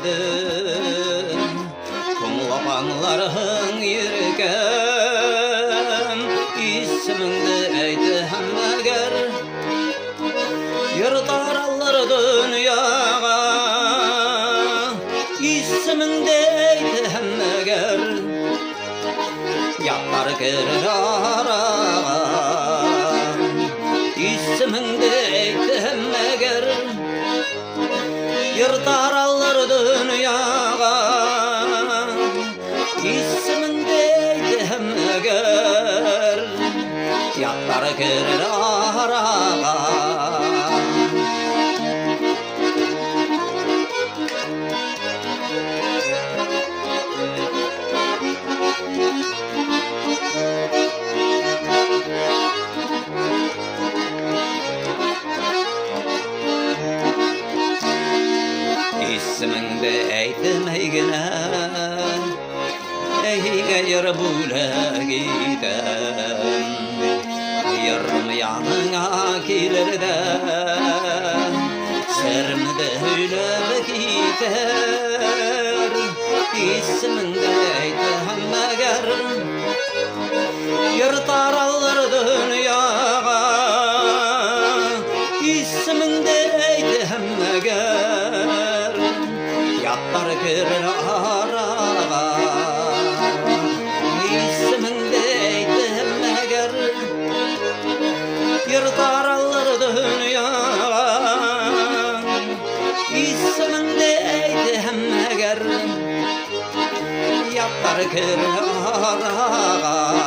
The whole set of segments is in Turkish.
ismingden Toңlapаңларың еркем ismingdi eytem eğer Yırtar alır dünyaga ismingdi eytem eğer Yatlar girer araga ismingdi eytem eğer Yırtar alır dünyaga ismingdi eytem eğer Yatlar girer araga İsmingdi eytemegine Eğer bula gidem Yarım yanına gelir de Serimde hüylep gider İsmingdi eytem eğer Yırtar alır dünyaga İsmingdi eytem eğer Yatlar girer araga ismingdi eytem eğer Yırtar alır dünyaga ismingdi eytem eğer Yatlar girer araga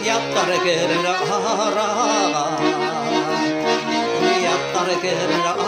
Yatlar girer araga Yatlar girer